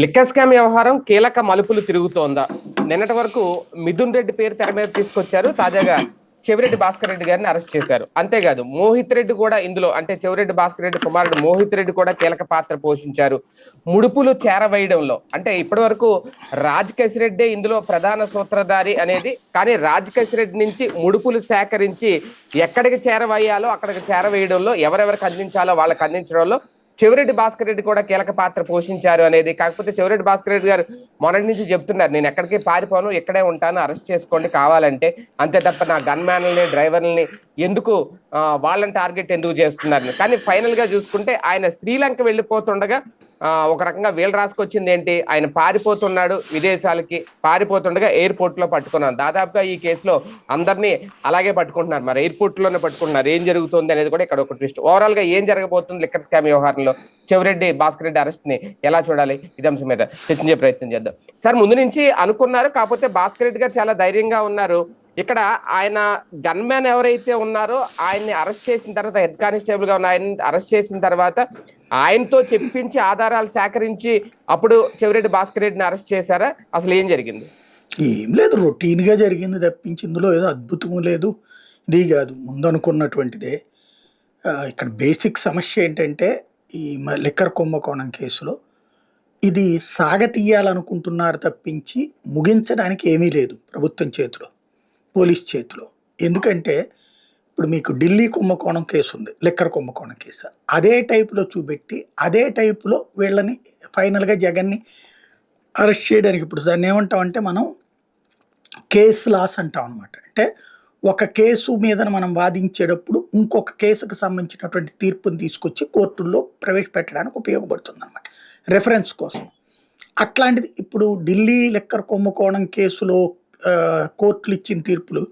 Liquor scam వ్యవహారం కీలక మలుపులు తిరుగుతోందా? నిన్నటి వరకు మిథున్ రెడ్డి పేరు తెర మీద తీసుకొచ్చారు. తాజాగా చెవిరెడ్డి భాస్కర్ రెడ్డి గారిని అరెస్ట్ చేశారు. అంతేకాదు మోహిత్ రెడ్డి కూడా ఇందులో, అంటే చెవిరెడ్డి భాస్కర్ రెడ్డి కుమారుడు మోహిత్ రెడ్డి కూడా కీలక పాత్ర పోషించారు. ముడుపులు చేరవేయడంలో, అంటే ఇప్పటి వరకు రాజ్ రెడ్డి ఇందులో ప్రధాన సూత్రధారి అనేది, కానీ రాజ్ రెడ్డి నుంచి ముడుపులు సేకరించి ఎక్కడికి చేరవేయాలో అక్కడికి చేరవేయడంలో, ఎవరెవరికి అందించాలో వాళ్ళకి అందించడంలో చెవిరెడ్డి భాస్కర్ రెడ్డి కూడా కీలక పాత్ర పోషించారు అనేది. కాకపోతే చెవిరెడ్డి భాస్కర్ రెడ్డి గారు మొన్నటి నుంచి చెప్తున్నారు, నేను ఎక్కడికి పారిపోను, ఇక్కడే ఉంటాను, అరెస్ట్ చేసుకోండి కావాలంటే, అంతే తప్ప నా గన్ మ్యాన్లని డ్రైవర్లని ఎందుకు వాళ్ళని టార్గెట్ ఎందుకు చేస్తున్నారని. కానీ ఫైనల్ గా చూసుకుంటే ఆయన శ్రీలంక వెళ్ళిపోతుండగా ఒక రకంగా వీళ్ళు రాసుకొచ్చింది ఏంటి, ఆయన పారిపోతున్నాడు విదేశాలకి, పారిపోతుండగా ఎయిర్పోర్ట్ లో పట్టుకున్నాను. దాదాపుగా ఈ కేసులో అందరినీ అలాగే పట్టుకుంటున్నారు, మరి ఎయిర్పోర్ట్ లోనే పట్టుకుంటున్నారు. ఏం జరుగుతుంది అనేది కూడా ఇక్కడ ఒక ట్విస్ట్. ఓవరాల్ గా ఏం జరగబోతుంది లిక్కర్ స్కామ్ వ్యవహారంలో, చెవిరెడ్డి భాస్కర్ రెడ్డి అరెస్ట్ ని ఎలా చూడాలి, ఇది అంశం మీద చర్చించే ప్రయత్నం చేద్దాం. సార్, ముందు నుంచి అనుకున్నారు, కాకపోతే భాస్కర్ రెడ్డి గారు చాలా ధైర్యంగా ఉన్నారు. ఇక్కడ ఆయన గన్ మ్యాన్ ఎవరైతే ఉన్నారో ఆయన్ని అరెస్ట్ చేసిన తర్వాత, హెడ్ కానిస్టేబుల్ గా ఉన్న ఆయన్ని అరెస్ట్ చేసిన తర్వాత ఆయనతో చెప్పించి ఆధారాలు సేకరించి అప్పుడు చెవిరెడ్డి భాస్కర్ రెడ్డిని అరెస్ట్ చేశారా? అసలు ఏం జరిగింది? ఏం లేదు, రొటీన్ గా జరిగింది తప్పించి ఇందులో ఏదో అద్భుతం లేదు, ఇది కాదు, ముందు అనుకున్నటువంటిదే. ఇక్కడ బేసిక్ సమస్య ఏంటంటే, ఈ లిక్కర్ కుంభకోణం కేసులో ఇది సాగతీయాలనుకుంటున్నారు తప్పించి ముగించడానికి ఏమీ లేదు ప్రభుత్వం చేతిలో, పోలీస్ చేతిలో. ఎందుకంటే ఇప్పుడు మీకు ఢిల్లీ కుంభకోణం కేసు ఉంది, లిక్కర్ కుంభకోణం కేసు, అదే టైపులో చూపెట్టి అదే టైపులో వీళ్ళని ఫైనల్గా జగన్ని అరెస్ట్ చేయడానికి, ఇప్పుడు దాన్ని ఏమంటామంటే మనం కేసు లాస్ అంటాం అనమాట. అంటే ఒక కేసు మీద మనం వాదించేటప్పుడు ఇంకొక కేసుకు సంబంధించినటువంటి తీర్పుని తీసుకొచ్చి కోర్టుల్లో ప్రవేశపెట్టడానికి ఉపయోగపడుతుంది అనమాట, రెఫరెన్స్ కోసం. అట్లాంటిది ఇప్పుడు ఢిల్లీ లిక్కర్ కుంభకోణం కేసులో కోర్టులు ఇచ్చిన తీర్పులు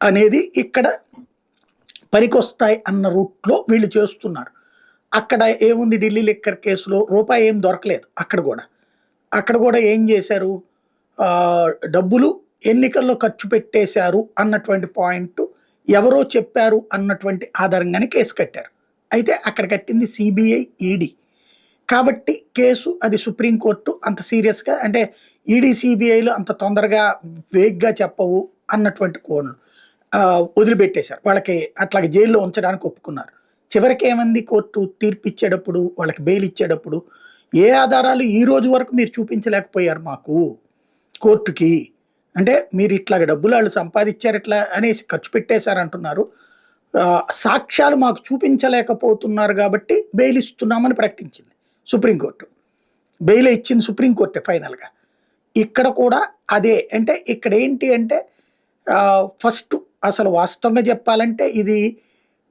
అనేది ఇక్కడ పనికొస్తాయి అన్న రూట్లో వీళ్ళు చేస్తున్నారు. అక్కడ ఏముంది, ఢిల్లీ లిక్కర్ కేసులో రూపాయి ఏం దొరకలేదు. అక్కడ కూడా ఏం చేశారు, డబ్బులు ఎన్నికల్లో ఖర్చు పెట్టేశారు అన్నటువంటి పాయింట్ ఎవరో చెప్పారు అన్నటువంటి ఆధారంగానే కేసు కట్టారు. అయితే అక్కడ కట్టింది సిబిఐ, ఈడీ. కాబట్టి కేసు అది సుప్రీంకోర్టు అంత సీరియస్గా, అంటే ఈడీ సిబిఐలు అంత తొందరగా వేగ్గా చెప్పవు అన్నటువంటి కోణం వదిలిపెట్టేశారు. వాళ్ళకి అట్లాగే జైల్లో ఉంచడానికి ఒప్పుకున్నారు. చివరికి ఏమంది, కోర్టు తీర్పు ఇచ్చేటప్పుడు, వాళ్ళకి బెయిల్ ఇచ్చేటప్పుడు, ఏ ఆధారాలు ఈ రోజు వరకు మీరు చూపించలేకపోయారు మాకు కోర్టుకి, అంటే మీరు ఇట్లాగ డబ్బులు వాళ్ళు సంపాదించారు ఇట్లా అనేసి ఖర్చు పెట్టేశారు అంటున్నారు, సాక్ష్యాలు మాకు చూపించలేకపోతున్నారు కాబట్టి బెయిల్ ఇస్తున్నామని ప్రకటించింది సుప్రీంకోర్టు. బెయిల్ ఇచ్చింది సుప్రీంకోర్టే ఫైనల్గా. ఇక్కడ కూడా అదే. అంటే ఇక్కడ ఏంటి అంటే, ఫస్ట్ అసలు వాస్తవంగా చెప్పాలంటే ఇది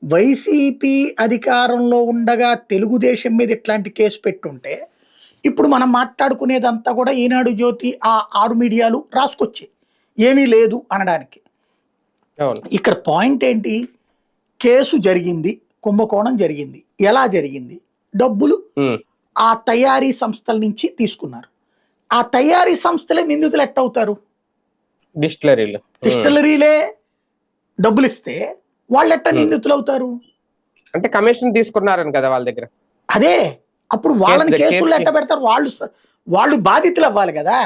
వైసీపీ అధికారంలో ఉండగా తెలుగుదేశం మీద ఇట్లాంటి కేసు పెట్టుంటే ఇప్పుడు మనం మాట్లాడుకునేదంతా కూడా ఈనాడు, జ్యోతి, ఆ 6 మీడియాలు రాసుకొచ్చాయి ఏమీ లేదు అనడానికి. ఇక్కడ పాయింట్ ఏంటి, కేసు జరిగింది, కుంభకోణం జరిగింది, ఎలా జరిగింది, డబ్బులు ఆ తయారీ సంస్థల నుంచి తీసుకున్నారు. ఆ తయారీ సంస్థలే నిందితులు ఎట్టవుతారు, డిస్టిలరీలే డబ్బులు ఇస్తే వాళ్ళు ఎట్ట నిందితులు అవుతారు, అంటే కమిషన్ తీసుకున్నారని కదా వాళ్ళ దగ్గర. అదే అప్పుడు వాళ్ళని కేసులు ఎట్ట పెడతారు, వాళ్ళు బాధితులు అవ్వాలి కదా.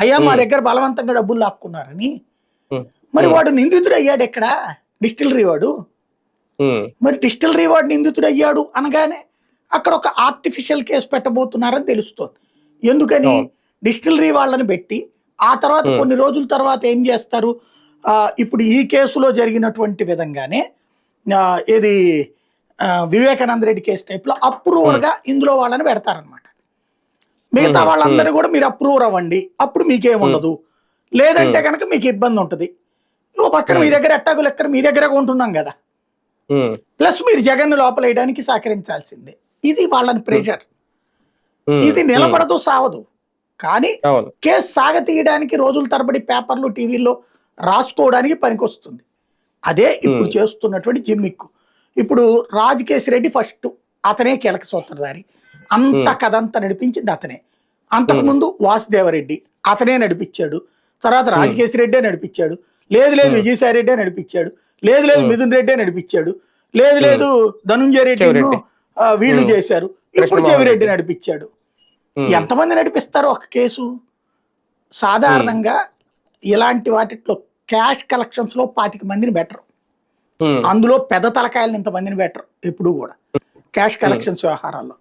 అయ్యా మా దగ్గర బలవంతంగా డబ్బులు లాక్కున్నారని. మరి వాడు నిందితుడు అయ్యాడు ఎక్కడ, డిస్టిలరీ వాడు. మరి డిస్టిలరీ వాడు నిందితుడు అయ్యాడు అనగానే అక్కడ ఒక ఆర్టిఫిషియల్ కేసు పెట్టబోతున్నారని తెలుస్తుంది. ఎందుకని, డిస్టిలరీ వాళ్ళని పెట్టి ఆ తర్వాత కొన్ని రోజుల తర్వాత ఏం చేస్తారు, ఇప్పుడు ఈ కేసులో జరిగినటువంటి విధంగానే ఏది వివేకానంద రెడ్డి కేసు టైప్లో అప్రూవర్గా ఇందులో వాళ్ళని పెడతారనమాట. మిగతా వాళ్ళందరినీ కూడా మీరు అప్రూవర్ అవ్వండి, అప్పుడు మీకేముండదు, లేదంటే కనుక మీకు ఇబ్బంది ఉంటుంది. ఓ పక్కన మీ దగ్గర ఎట్టాగు లెక్కన మీ దగ్గర కొంటున్నాం కదా, ప్లస్ మీరు జగన్ లోపల వేయడానికి సహకరించాల్సిందే. ఇది వాళ్ళని ప్రెషర్. ఇది నిలబడదు, సావదు. కానీ కేసు సాగతీయడానికి రోజుల తరబడి పేపర్లు, టీవీల్లో రాసుకోవడానికి పనికొస్తుంది. అదే ఇప్పుడు చేస్తున్నటువంటి జిమ్మిక్కు. ఇప్పుడు రాజ్ రెడ్డి ఫస్ట్, అతనే కీలక సూత్రధారి, అంత కథంతా నడిపించింది అతనే. అంతకుముందు వాసుదేవరెడ్డి అతనే నడిపించాడు, తర్వాత రాజ్ రెడ్డే నడిపించాడు, లేదు విజయసాయి రెడ్డే నడిపించాడు, లేదు మిథున్ రెడ్డే నడిపించాడు, లేదు ధనుంజయ రెడ్డి వీళ్ళు చేశారు, ఇప్పుడు చెవిరెడ్డి నడిపించాడు. ఎంతమంది నడిపిస్తారు ఒక కేసు? సాధారణంగా ఇలాంటి వాటిలో క్యాష్ కలెక్షన్స్ లో 25 మందిని బెటర్. అందులో పెద్ద తలకాయలను ఇంతమందిని బెటర్ ఎప్పుడు కూడా క్యాష్ కలెక్షన్స్ వ్యవహారాల్లో.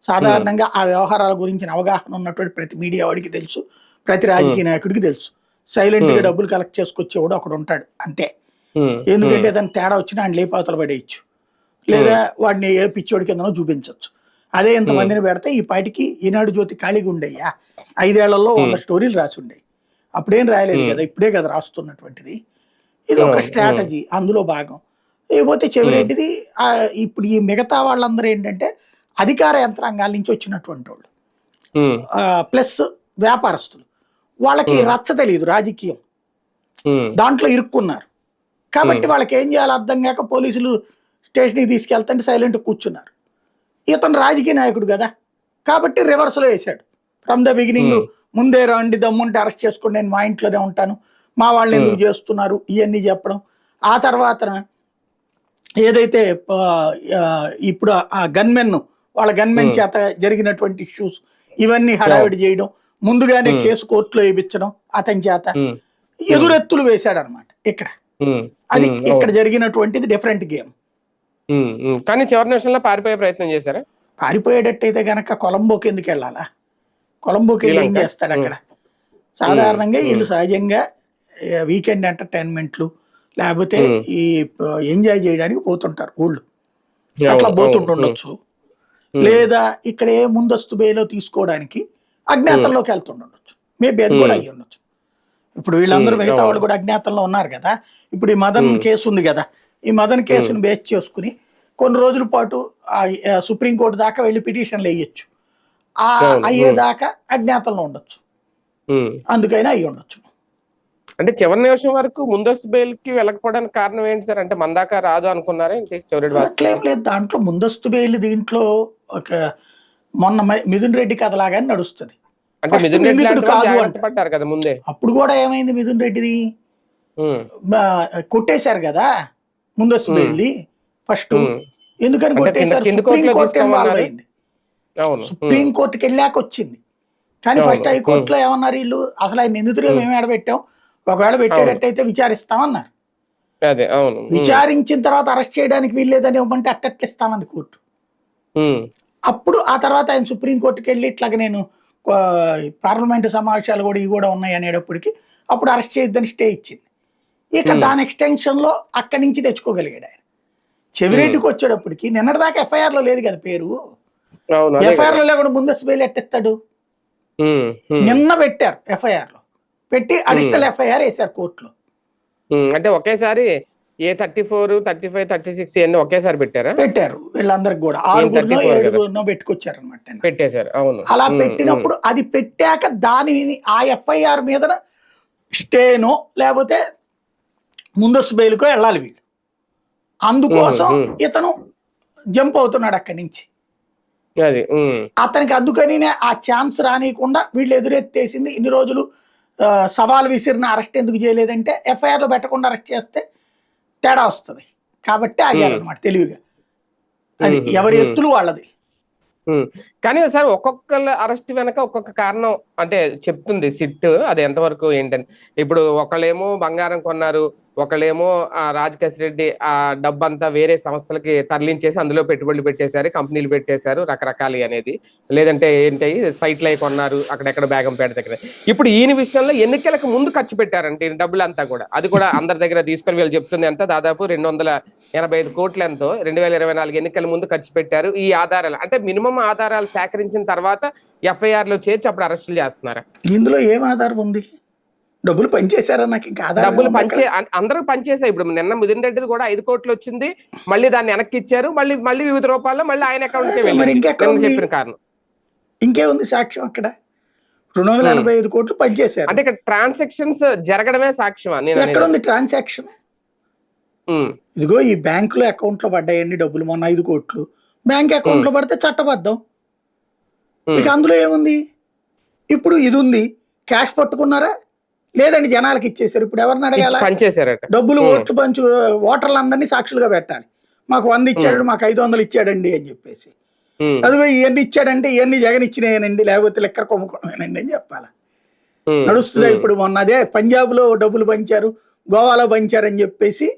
సాధారణంగా ఆ వ్యవహారాల గురించిన అవగాహన ఉన్నటువంటి ప్రతి మీడియా వాడికి తెలుసు, ప్రతి రాజకీయ నాయకుడికి తెలుసు. సైలెంట్ గా డబ్బులు కలెక్ట్ చేసుకొచ్చేవాడు ఒకడు ఉంటాడు అంతే. ఎందుకంటే దాని తేడా వచ్చినా ఆయన లేపాతలు పడేయచ్చు, లేదా వాడిని ఏ పిచ్చోడి కిందనో చూపించవచ్చు. అదే ఇంతమందిని పెడితే ఈ పాటికి ఈనాడు జ్యోతి ఖాళీగా ఉండయ్యా, 5 ఏళ్లలో 100 స్టోరీలు రాసి ఉండేవి. అప్పుడేం రాయలేదు కదా, ఇప్పుడే కదా రాస్తున్నటువంటిది. ఇది ఒక స్ట్రాటజీ, అందులో భాగం. లేకపోతే చెవిరెడ్డిది ఇప్పుడు ఈ మిగతా వాళ్ళందరూ ఏంటంటే అధికార యంత్రాంగాల నుంచి వచ్చినటువంటి వాళ్ళు, ప్లస్ వ్యాపారస్తులు. వాళ్ళకి రచ్చ తెలియదు రాజకీయం, దాంట్లో ఇరుక్కున్నారు. కాబట్టి వాళ్ళకి ఏం చేయాలో అర్థం కాక పోలీసులు స్టేషన్కి తీసుకెళ్తుంటే సైలెంట్ కూర్చున్నారు. ఇతను రాజకీయ నాయకుడు కదా, కాబట్టి రివర్స్లో వేశాడు ఫ్రమ్ ద బిగినింగ్. ముందే రండి, దమ్ముంటే అరెస్ట్ చేసుకోండి, నేను మా ఇంట్లోనే ఉంటాను, మా వాళ్ళని ఎందుకు చేస్తున్నారు ఇవన్నీ చెప్పడం. ఆ తర్వాత ఏదైతే ఇప్పుడు ఆ గన్మెన్ వాళ్ళ గన్మెన్ చేత జరిగినటువంటి ఇష్యూస్ ఇవన్నీ హడావిడి చేయడం, ముందుగానే కేసు కోర్టులో వేయించడం అతని చేత, ఎదురెత్తులు వేశాడు అనమాట. అది ఇక్కడ జరిగినటువంటిది డిఫరెంట్ గేమ్. కానీ చివరి నిమిషంలో పారిపోయే ప్రయత్నం చేశారా? పారిపోయేటట్టయితే గనక కొలంబోకి ఎందుకు వెళ్ళాలా? కొలంబోకి వెళ్ళి ఏం చేస్తాడు అక్కడ? సాధారణంగా వీళ్ళు సహజంగా వీకెండ్ ఎంటర్టైన్మెంట్లు లేకపోతే ఈ ఎంజాయ్ చేయడానికి పోతుంటారు ఊళ్ళు, అట్లా పోతుండొచ్చు. లేదా ఇక్కడ ఏ ముందస్తు బేలో తీసుకోవడానికి అజ్ఞాతంలోకి వెళ్తుండొచ్చు, మేబీ అది కూడా అయ్యి ఉండొచ్చు. ఇప్పుడు వీళ్ళందరూ మిగతా వాళ్ళు కూడా అజ్ఞాతంలో ఉన్నారు కదా. ఇప్పుడు ఈ మదన్ కేసు ఉంది కదా, ఈ మదన్ కేసును బేస్ చేసుకుని కొన్ని రోజుల పాటు సుప్రీంకోర్టు దాకా వెళ్ళి పిటిషన్లు వేయచ్చు, అయ్యేదాకా అజ్ఞాతంలో ఉండొచ్చు, అందుకైనా అయ్యి ఉండొచ్చు. అంటే చివరి నిమిషం వరకు ముందస్తు బెయిల్ కి వెళ్ళకపోవడానికి కారణం ఏంటి సార్? అంటే మన దాకా రాదు అనుకున్నారా? అట్లేం లేదు, దాంట్లో ముందస్తు బెయిల్ దీంట్లో ఒక మొన్న మిథున్ రెడ్డి కథ లాగానే నడుస్తుంది. కదా ముందే. అప్పుడు కూడా ఏమైంది, మిథున్ రెడ్డిది కొట్టేశారు కదా ముందస్తు బెయిల్ ఫస్ట్. ఎందుకని కొట్టేశారు? సుప్రీంకోర్టు ఇన్వాల్వ్ అయింది, సుప్రీంకోర్టుకి వెళ్ళాక వచ్చింది. కానీ ఫస్ట్ హైకోర్టులో ఏమన్నారు వీళ్ళు, అసలు ఆయన నిందితుడిగా మేము ఏడబెట్టాం, ఒకవేళ పెట్టేటట్టయితే విచారిస్తామన్నారు. విచారించిన తర్వాత అరెస్ట్ చేయడానికి వీల్లేదని ఇవ్వమంటే అట్టట్లు ఇస్తామంది కోర్టు. అప్పుడు ఆ తర్వాత ఆయన సుప్రీంకోర్టుకి వెళ్ళి ఇట్లాగ నేను పార్లమెంటు సమావేశాలు కూడా ఇవి కూడా ఉన్నాయి అనేటప్పటికి అప్పుడు అరెస్ట్ చేయొద్దని స్టే ఇచ్చింది. ఇక దాని ఎక్స్టెన్షన్ లో అక్కడి నుంచి తెచ్చుకోగలిగాడు ఆయన. చెవిరెడ్డికి వచ్చేటప్పటికి నిన్నటిదాకా ఎఫ్ఐఆర్ లో లేదు కదా పేరు, ఎఫ్ఐఆర్ లో లేకుండా ముందస్తు బెయిల్ ఎట్టేస్తాడు? నిన్న పెట్టారు, ఎఫ్ఐఆర్ లో పెట్టి అడిషనల్ ఎఫ్ఐఆర్ వేశారు కోర్టులో. అంటే ఒకేసారి ఏ 34, 35, 36 ఇవన్నీ ఒకేసారి పెట్టారు వీళ్ళందరికి కూడా 6గురినో 7గురినో పెట్టుకొచ్చారు అనమాట, పెట్టేశారు. అవును, అలా పెట్టినప్పుడు అది పెట్టాక దానిని ఆ ఎఫ్ఐఆర్ మీద స్టేనో లేకపోతే ముందస్తు బెయిల్కో వెళ్ళాలి వీళ్ళు. అందుకోసం ఇతను జంప్ అవుతున్నాడు అక్కడి నుంచి. అతనికి అందుకని ఆ ఛాన్స్ రానియకుండా వీళ్ళు ఎదురెత్తేసింది. ఇన్ని రోజులు సవాల్ విసిరిన అరెస్ట్ ఎందుకు చేయలేదంటే ఎఫ్ఐఆర్ లో పెట్టకుండా అరెస్ట్ చేస్తే తేడా వస్తుంది కాబట్టి ఆగారనమాట తెలివిగా. అది ఎవరి ఎత్తులు వాళ్ళది. కానీ సార్ ఒక్కొక్కళ్ళ అరెస్ట్ వెనక ఒక్కొక్క కారణం అంటే చెప్తుంది సిట్, అది ఎంతవరకు ఏంటని. ఇప్పుడు ఒకళ్ళేమో బంగారం కొన్నారు, ఒకళ్ళేమో రాజకేశ్ రెడ్డి ఆ డబ్బంతా వేరే సంస్థలకి తరలించేసి అందులో పెట్టుబడులు పెట్టేశారు, కంపెనీలు పెట్టేశారు రకరకాలు అనేది. లేదంటే ఏంటి సైట్లు అయి కొన్నారు అక్కడెక్కడ బేగంపేట దగ్గర. ఇప్పుడు ఈయన విషయంలో ఎన్నికలకు ముందు ఖర్చు పెట్టారంటే డబ్బులు అంతా కూడా, అది కూడా అందరి దగ్గర తీసుకొని వీళ్ళు చెప్తుంది ఎంత దాదాపు 285 కోట్లు ఎంతో 2024 ఎన్నికల ముందు ఖర్చు పెట్టారు. ఈ ఆధారాలు అంటే మినిమం ఆధారాలు సేకరించిన తర్వాత ఎఫ్ఐఆర్ లో చేర్చి అప్పుడు అరెస్టులు చేస్తున్నారా? ఇందులో ఏం ఆధారం ఉంది? డబ్బులు పనిచేశారా? నాకు ఇంకా డబ్బులు అందరూ పనిచేసాయి. ఇప్పుడు నిన్న మిథున్ రెడ్డిది కూడా 5 కోట్లు వచ్చింది, మళ్ళీ దాన్ని వెనక్కి ఇచ్చారు, మళ్ళీ వివిధ రూపాల్లో మళ్ళీ ఆయన అకౌంట్ చెప్పిన కారణం ఇంకేముంది సాక్ష్యం? అక్కడ 285 కోట్లు పనిచేశారు అంటే ఇక్కడ ట్రాన్సాక్షన్స్ జరగడమే సాక్ష్యం. ఎక్కడ ఉంది ట్రాన్సాక్షన్? ఇదిగో ఈ బ్యాంకులో అకౌంట్ లో పడ్డాయండి డబ్బులు, మొన్న 5 కోట్లు బ్యాంక్ అకౌంట్ లో పడితే చట్టబద్ధం. ఇక అందులో ఏముంది? ఇప్పుడు ఇది ఉంది, క్యాష్ పట్టుకున్నారా లేదండి జనాలకి ఇచ్చేసారు. ఇప్పుడు ఎవరిని అడగాల? డబ్బులు ఓటర్లందరినీ సాక్షులుగా పెట్టాలి. మాకు 100 ఇచ్చాడు, మాకు 500 ఇచ్చాడండి అని చెప్పేసి. అదిగో ఇవన్నీ ఇచ్చాడంటే ఇవన్నీ జగన్ ఇచ్చినాయనండి, లేకపోతే లెక్కర కుంభకోణమేనండి అని చెప్పాలి. నడుస్తుంది. ఇప్పుడు మొన్న అదే పంజాబ్ లో డబ్బులు పంచారు, గోవాలో పంచారని చెప్పేసి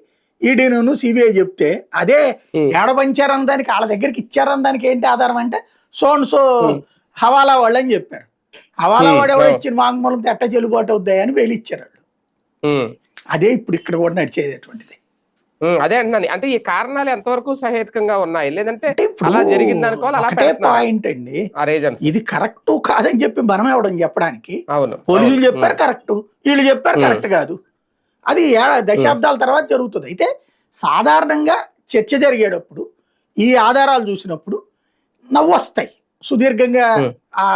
ఈడీను సిబిఐ చెప్తే, అదే ఏడ పంచారన్న దానికి వాళ్ళ దగ్గరికి ఇచ్చారన్న దానికి ఏంటి ఆధారం అంటే సో అండ్ సో హవాలా వాళ్ళు అని చెప్పారు. హవాలా వాడు ఎవడో ఇచ్చిన వాంగ్మూలంతో ఎట్ట చెల్లుబాటు అవుతాయి అని వేలు ఇచ్చారు వాళ్ళు. అదే ఇప్పుడు ఇక్కడ కూడా నడిచేటటువంటిది. అదే అంటున్నాను, అంటే ఈ కారణాలు ఎంతవరకు సహేతుకంగా ఉన్నాయి, లేదంటే ఇప్పుడు అలా జరిగింది అనుకోవాలి, అలా ఒకటే పాయింట్ అండి, ఇది కరెక్ట్ కాదని చెప్పి మనం ఎవడం చెప్పడానికి. పోలీసులు చెప్పారు కరెక్ట్, వీళ్ళు చెప్పారు కరెక్ట్ కాదు, అది దశాబ్దాల తర్వాత జరుగుతుంది. అయితే సాధారణంగా చర్చ జరిగేటప్పుడు ఈ ఆధారాలు చూసినప్పుడు నవ్వు వస్తాయి. సుదీర్ఘంగా ఆ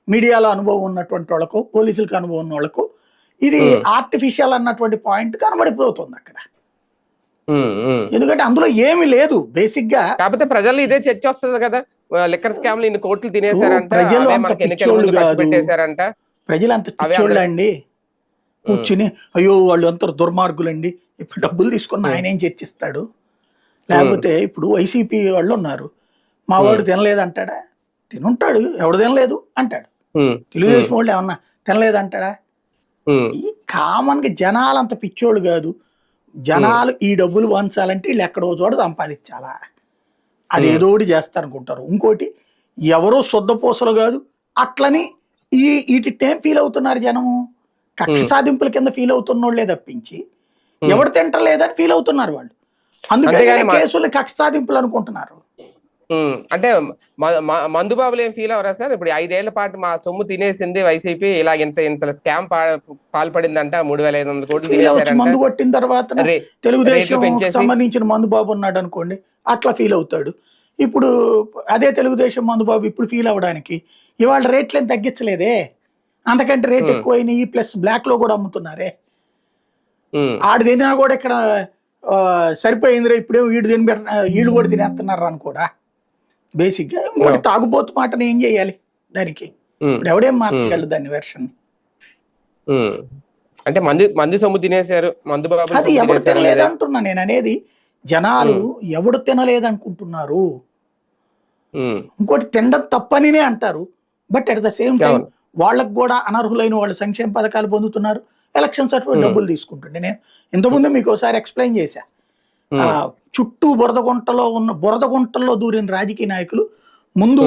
మీడియాలో అనుభవం ఉన్నటువంటి వాళ్ళకు, పోలీసులకు అనుభవం ఉన్న వాళ్ళకు ఇది ఆర్టిఫిషియల్ అన్నటువంటి పాయింట్ కనబడిపోతుంది అక్కడ. ఎందుకంటే అందులో ఏమి లేదు బేసిక్ గా. కాకపోతే ప్రజలు ఇదే చర్చ వస్తుంది కదా, లిక్కర్ స్కామ్ లో ఇన్ని కోట్లు తినేశారంట, ప్రజలు అంత పిచ్చోళ్ళు కాదు, ప్రజలు అంత పిచ్చోళ్ళు అండి. కూర్చుని అయ్యో వాళ్ళు అంత దుర్మార్గులండి, ఇప్పుడు డబ్బులు తీసుకున్న ఆయన ఏం చర్చిస్తాడు? లేకపోతే ఇప్పుడు వైసీపీ వాళ్ళు ఉన్నారు, మా వాడు తినలేదంటాడా? తినుంటాడు, ఎవడు తినలేదు అంటాడు. తెలుగుదేశం వాళ్ళు ఏమన్నా తినలేదంటాడా? ఈ కామన్ గా జనాలు అంత పిచ్చోళ్ళు కాదు. జనాలు ఈ డబ్బులు వంచాలంటే వీళ్ళు ఎక్కడో చోట సంపాదించాలా, అది ఏదో ఒకటి చేస్తారనుకుంటారు. ఇంకోటి ఎవరో శుద్ధపూసలు కాదు, అట్లని వీటినేం ఫీల్ అవుతున్నారు జనము, కక్ష సాధింపుల కింద ఫీల్ అవుతున్న వాళ్ళే తప్పించి ఎవరు తింటలేదని ఫీల్ అవుతున్నారు వాళ్ళు. అందుకని కేసులు కక్ష సాధింపులు అనుకుంటున్నారు. అంటే మందుబాబులు ఏం ఫీల్ అవరా సార్? ఇప్పుడు 5 ఏళ్ల పాటు మా సొమ్ము తినేసింది వైసీపీ, ఇలా ఇంత స్కామ్ పాల్పడిందంట, 3,500 కోట్లు మందు కొట్టిన తర్వాత తెలుగుదేశం సంబంధించిన మందుబాబు ఉన్నాడు అనుకోండి, అట్లా ఫీల్ అవుతాడు. ఇప్పుడు అదే తెలుగుదేశం మందుబాబు ఇప్పుడు ఫీల్ అవ్వడానికి ఇవాళ రేట్లేం తగ్గించలేదే, అంతకంటే రేట్ ఎక్కువైనాయి, ప్లస్ బ్లాక్ లో కూడా అమ్ముతున్నారే. ఆడు తినా కూడా ఇక్కడ సరిపోయిందిరా, ఇప్పుడేమో వీళ్ళు కూడా తినేస్తున్నారు అని కూడా బేసిక్ గా. ఇంకోటి తాగుబోతు మాటని ఏం చేయాలి దానికి, ఇప్పుడు ఎవడేం మార్చగలడు దాన్ని వెర్షన్. అంటే మంది సొమ్ము తినేశారు, మందుబాబు అది ఎవడు తినలేదంటున్నా నేను అనేది. జనాలు ఎవడు తినలేదనుకుంటున్నారు. ఇంకోటి తినడం తప్పనినే అంటారు, but at the same time వాళ్ళకు కూడా అనర్హులైన వాళ్ళు సంక్షేమ పథకాలు పొందుతున్నారు, ఎలక్షన్స్ అటువంటి డబ్బులు తీసుకుంటుండే. నేను ఇంతకుముందు మీకు ఒకసారి ఎక్స్ప్లెయిన్ చేశా, చుట్టూ బురద గుంటల్లో దూరిన రాజకీయ నాయకులు ముందు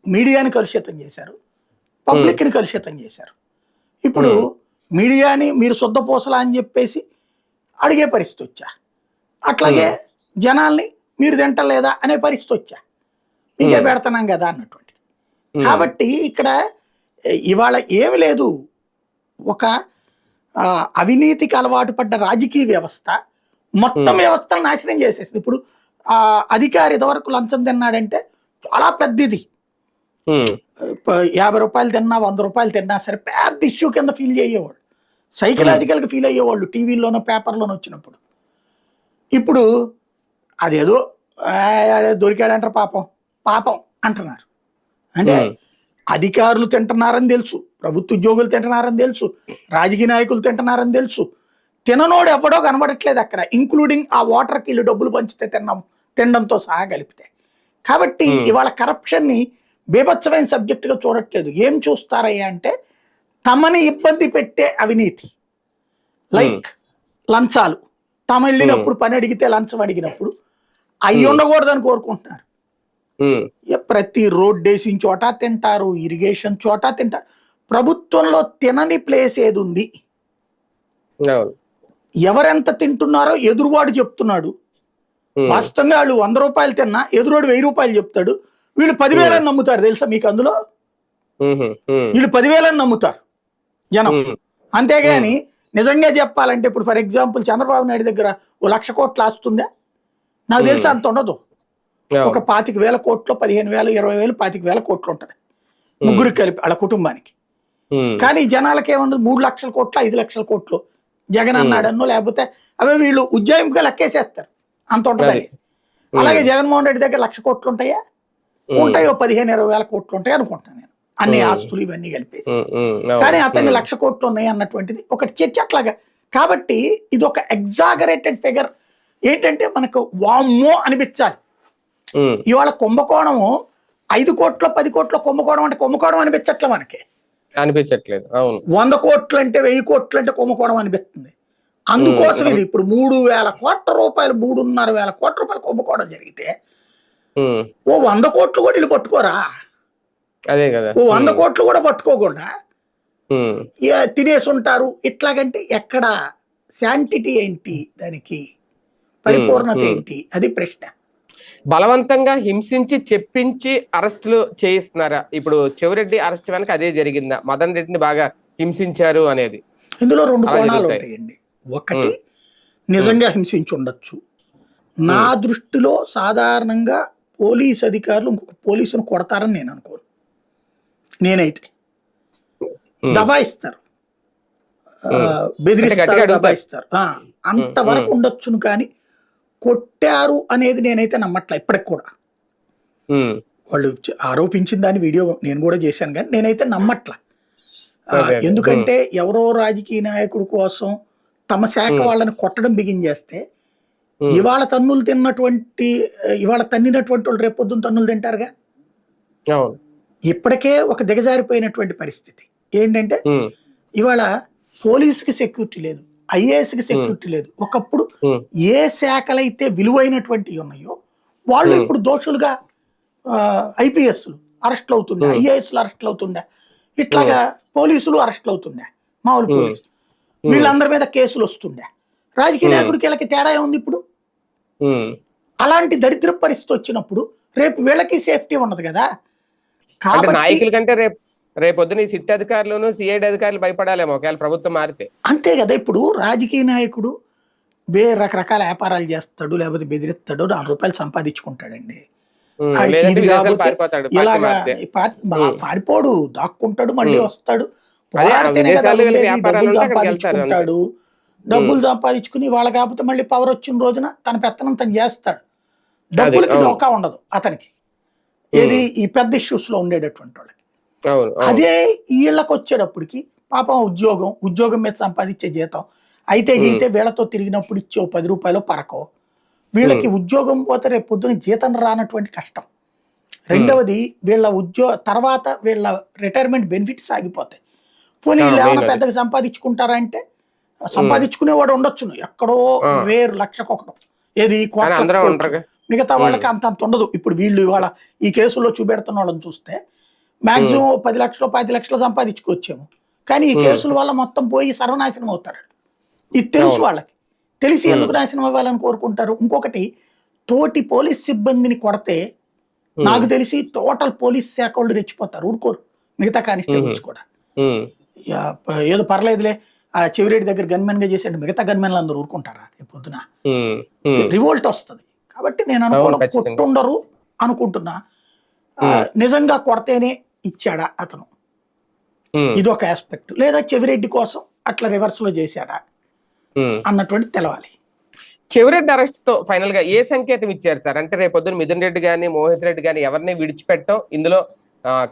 మీడియాని కలుషితం చేశారు, పబ్లిక్ ని కలుషితం చేశారు. ఇప్పుడు మీడియాని మీరు శుద్ధపూసలా అని చెప్పేసి అడిగే పరిస్థితి వచ్చా, అట్లాగే జనాల్ని మీరు తింటలేదా అనే పరిస్థితి వచ్చా, మీకే పెడుతున్నాం కదా అన్నటువంటిది. కాబట్టి ఇక్కడ ఇవాళ ఏమి లేదు, ఒక అవినీతికి అలవాటు పడ్డ రాజకీయ వ్యవస్థ మొత్తం వ్యవస్థను నాశనం చేసేసింది. ఇప్పుడు అధికారి ఇదివరకు లంచం తిన్నాడంటే చాలా పెద్దది, 50 రూపాయలు తిన్నా 100 రూపాయలు తిన్నా సరే పెద్ద ఇష్యూ కింద ఫీల్ చేయేవాళ్ళు, సైకలాజికల్ గా ఫీల్ అయ్యేవాళ్ళు టీవీలోనో పేపర్లోనో వచ్చినప్పుడు. ఇప్పుడు అదేదో దొరికాడంటారు, పాపం అంటున్నారు. అంటే అధికారులు తింటున్నారని తెలుసు, ప్రభుత్వ ఉద్యోగులు తింటున్నారని తెలుసు, రాజకీయ నాయకులు తింటున్నారని తెలుసు, తిననోడు ఎవడో కనబడట్లేదు అక్కడ, ఇంక్లూడింగ్ ఆ వాటర్కి వీళ్ళు డబ్బులు పంచితే తినడంతో సహా కలిపితే. కాబట్టి ఇవాళ కరప్షన్ని బీభత్సమైన సబ్జెక్టుగా చూడట్లేదు. ఏం చూస్తారయ్యా అంటే తమని ఇబ్బంది పెట్టే అవినీతి, లైక్ లంచాలు. తమ వెళ్ళినప్పుడు పని అడిగితే లంచం అడిగినప్పుడు అవి ఉండకూడదని కోరుకుంటున్నారు. ప్రతి రోడ్ వేసిన చోట తింటారు, ఇరిగేషన్ చోట తింటారు. ప్రభుత్వంలో తినని ప్లేస్ ఏది ఉంది? ఎవరెంత తింటున్నారో ఎదురువాడు చెప్తున్నాడు. వాస్తవంగా వాళ్ళు 100 రూపాయలు తిన్నా ఎదురువాడు 1000 రూపాయలు చెప్తాడు, వీళ్ళు 10,000 అని నమ్ముతారు. తెలుసా మీకు? అందులో వీళ్ళు 10,000 అని నమ్ముతారు జనం. అంతేగాని నిజంగా చెప్పాలంటే ఇప్పుడు ఫర్ ఎగ్జాంపుల్ చంద్రబాబు నాయుడు దగ్గర 1,00,000 కోట్లు ఆస్తుందా? నాకు తెలుసా అంత ఉండదు. ఒక 25,000 కోట్లు, 15,000, 20,000, 25,000 కోట్లు ఉంటది ముగ్గురికి కలిపి వాళ్ళ కుటుంబానికి. కానీ జనాలకి ఏమన్నది 3 లక్షల కోట్లు, 5 లక్షల కోట్లు జగన్ అన్నాడన్నో, లేకపోతే అవే వీళ్ళు ఉజ్జాయింపుగా లెక్కేసేస్తారు, అంత ఉంటదని. అలాగే జగన్మోహన్ రెడ్డి దగ్గర 1,00,000 కోట్లు ఉంటాయా? ఉంటాయో 15,000-20,000 కోట్లు ఉంటాయి అనుకుంటాను నేను, అన్ని ఆస్తులు ఇవన్నీ కలిపేసి. కానీ అతన్ని 1,00,000 కోట్లు ఉన్నాయి అన్నటువంటిది ఒకటి చర్చ అట్లాగా. కాబట్టి ఇది ఒక ఎగ్జాగరేటెడ్ ఫిగర్. ఏంటంటే మనకు వామ్మో అనిపించాలి. ఇవాళ కుంభకోణము 5 కోట్లు 10 కోట్లు కుంభకోణం అంటే కుంభకోణం అనిపించట్లే మనకి. అనిపించట్లేదు. అవును. 100 కోట్లు అంటే 1000 కోట్లు అంటే కుంభకోణం అనిపిస్తుంది. అందుకోసం ఇది ఇప్పుడు 3,000 కోట్ల రూపాయలు 3,500 కోట్ల రూపాయలు కుంభకోణం జరిగితే ఓ 100 కోట్లు కూడా వీళ్ళు పట్టుకోరా? అదే కదా. ఓ 100 కోట్లు కూడా పట్టుకోకుండా తినేసి ఉంటారు. ఇట్లాగంటే ఎక్కడ శాంటిటీ ఏంటి, దానికి పరిపూర్ణత ఏంటి, అది ప్రశ్న. బలవంతంగా హింసించి చెప్పించి అరెస్టులు చేయిస్తున్నారా? ఇప్పుడు చెవిరెడ్డి అరెస్ట్ వెనక అదే జరిగిందా? మదన్ రెడ్డిని బాగా హింసించారు అనేది. ఇందులో 2 కోణాలు ఉంటాయండి. ఒకటి, నిజంగా హింసించి ఉండొచ్చు. నా దృష్టిలో సాధారణంగా పోలీస్ అధికారులు ఇంకొక పోలీసును కొడతారని నేను అనుకోను. నేనైతే దబాయిస్తారు, బెదిరిస్తారు, దబాయిస్తారు, అంతవరకు ఉండొచ్చును. కానీ కొట్టారు అనేది నేనైతే నమ్మట్లా ఇప్పటికి కూడా. వాళ్ళు ఆరోపించిన దాని వీడియో నేను కూడా చేశాను, కానీ నేనైతే నమ్మట్లా. ఎందుకంటే ఎవరో రాజకీయ నాయకుడి కోసం తమ శాఖ వాళ్ళని కొట్టడం బిగించేస్తే ఇవాళ తన్నినటువంటి వాళ్ళు రేపొద్దున తన్నులు తింటారుగా. ఇప్పటికే ఒక దిగజారిపోయినటువంటి పరిస్థితి ఏంటంటే ఇవాళ పోలీసుకి సెక్యూరిటీ లేదు, ఐఏఎస్కి సెక్యూరిటీ లేదు. ఒకప్పుడు ఏ శాఖలైతే విలువైనటువంటివి ఉన్నాయో వాళ్ళు ఇప్పుడు దోషులుగా ఐపీఎస్లు అరెస్ట్లు అవుతుండే, ఐఏఎస్లు అరెస్ట్లు అవుతుండే, ఇట్లాగా పోలీసులు అరెస్ట్లు అవుతుండే, మామూలు పోలీసులు. వీళ్ళందరి మీద కేసులు వస్తుండే. రాజకీయ నాయకుడికి వీళ్ళకి తేడా ఉంది ఇప్పుడు. అలాంటి దరిద్ర పరిస్థితి వచ్చినప్పుడు రేపు వీళ్ళకి సేఫ్టీ ఉండదు కదా. కాబట్టి నాయకుల కంటే రేపొద్దున ఈ సిట్ అధికారులను సిఐడి అధికారులు భయపడాలేమో ఒకవేళ ప్రభుత్వం మారితే. అంతే కదా. ఇప్పుడు రాజకీయ నాయకుడు రకరకాల వ్యాపారాలు చేస్తాడు, లేకపోతే బెదిరిస్తాడు, ₹4 సంపాదించుకుంటాడండి. ఇలాగా పారిపోడు, దాక్కుంటాడు, మళ్ళీ వస్తాడు, డబ్బులు సంపాదించుకుంటాడు. డబ్బులు సంపాదించుకుని వాళ్ళ కాకపోతే మళ్ళీ పవర్ వచ్చిన రోజున తన పెత్తనం తను చేస్తాడు. డబ్బులకి డోకా ఉండదు అతనికి, ఏది ఈ పెద్ద ఇష్యూస్ లో ఉండేటటువంటి వాళ్ళకి. అదే వీళ్ళకి వచ్చేటప్పటికి పాపం ఉద్యోగం మీద సంపాదించే జీతం అయితే గీతే వీళ్ళతో తిరిగినప్పుడు ఇచ్చే ₹10 పరకో. వీళ్ళకి ఉద్యోగం పోతే రేపు పొద్దున జీతం రానటువంటి కష్టం. రెండవది వీళ్ళ తర్వాత వీళ్ళ రిటైర్మెంట్ బెనిఫిట్స్ ఆగిపోతాయి. పోనీ వీళ్ళు ఏమైనా పెద్దగా సంపాదించుకుంటారా అంటే సంపాదించుకునేవాడు ఉండొచ్చును, ఎక్కడో రేరు లక్షకొకడు, ఏది మిగతా వాళ్ళకి అంత ఉండదు. ఇప్పుడు వీళ్ళు ఇవాళ ఈ కేసులో చూపెడుతున్న వాళ్ళని చూస్తే మాక్సిమం 10 లక్షలు 5 లక్షలు సంపాదించుకోవచ్చేమో, కానీ ఈ కేసుల వల్ల మొత్తం పోయి సర్వనాశనం అవుతారు. ఇది తెలుసు వాళ్ళకి. తెలిసి ఎందుకు నాశనం అవ్వాలని కోరుకుంటారు? ఇంకొకటి, తోటి పోలీస్ సిబ్బందిని కొడితే నాకు తెలిసి టోటల్ పోలీస్ శాఖ వాళ్ళు రెచ్చిపోతారు, ఊరుకోరు. మిగతా కానిస్టేబుల్స్ కూడా ఏదో పర్లేదులే ఆ చెవిరెడ్డి దగ్గర గన్మెన్ గా చేసేయండి, మిగతా గన్మెన్లు అందరూ ఊరుకుంటారా? రేపు పొద్దున రివోల్ట్ వస్తుంది. కాబట్టి నేను అనుకోవడం కొట్టుండరు అనుకుంటున్నా. నిజంగా కొడితేనే ఇచ్చాడా అతను, ఇదొక ఆస్పెక్ట్. లేదా చెవిరెడ్డి కోసం అట్లా రివర్స్ లో చేశాడా అన్నటువంటి తెలవాలి. చెవిరెడ్డి అరెస్ట్ తో ఫైనల్ గా ఏ సంకేతం ఇచ్చారు సార్? అంటే రేపొద్దున మిథున్ రెడ్డి గాని మోహిత్ రెడ్డి గాని ఎవరిని విడిచిపెట్టం, ఇందులో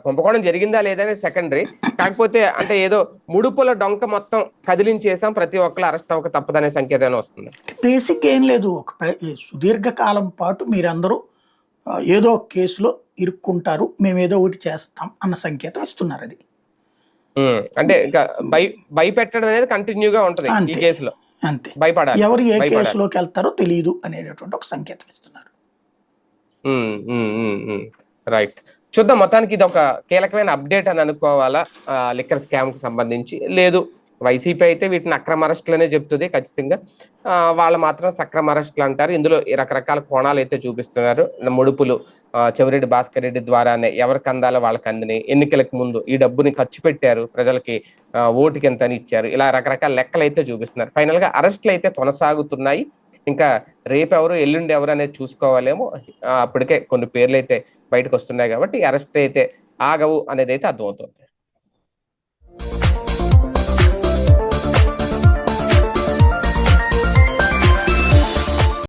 కుంభకోణం జరిగిందా లేదని సెకండరీ. కాకపోతే అంటే ఏదో ముడుపుల డొంక మొత్తం కదిలించేసాం, ప్రతి ఒక్కరు అరెస్ట్ అవ్వక తప్పదనే సంకేతం వస్తుంది. బేసిక్ ఏం లేదు, ఒక సుదీర్ఘకాలం పాటు మీరందరూ ఏదో ఒక కేసులో ఇరుక్కుంటారు, మేము ఏదో ఒకటి చేస్తాం అన్న సంకేతం ఇస్తున్నారు. అది అంటే ఇంకా భయపెట్టడం అనేది కంటిన్యూగా ఉంటుంది ఈ కేసులో. అంతే, భయపడాలి. ఎవరు ఏ కేసులోకి వెళ్తారో తెలియదు అనేటటువంటి ఒక సంకేతం ఇస్తున్నారు. రైట్, చూద్దాం. మొత్తానికి ఇది ఒక కీలకమైన అప్డేట్ అని అనుకోవాలా లిక్కర్ స్కామ్ కి సంబంధించి. లేదు వైసీపీ అయితే వీటిని అక్రమ అరెస్టులనే చెప్తుంది ఖచ్చితంగా, వాళ్ళు మాత్రం సక్రమ అరెస్టులు అంటారు. ఇందులో రకరకాల కోణాలు అయితే చూపిస్తున్నారు. ముడుపులు చెవిరెడ్డి భాస్కర్ రెడ్డి ద్వారానే ఎవరికి అందాలో వాళ్ళకి అందిని, ఎన్నికలకు ముందు ఈ డబ్బుని ఖర్చు పెట్టారు, ప్రజలకి ఓటుకి ఎంత అని ఇచ్చారు, ఇలా రకరకాల లెక్కలు అయితే చూపిస్తున్నారు. ఫైనల్ గా అరెస్టులు అయితే కొనసాగుతున్నాయి. ఇంకా రేపు ఎవరు ఎల్లుండి ఎవరు అనేది చూసుకోవాలేమో. అప్పటికే కొన్ని పేర్లు అయితే బయటకు వస్తున్నాయి కాబట్టి అరెస్ట్ అయితే ఆగవు అనేది అయితే అర్థమవుతుంది.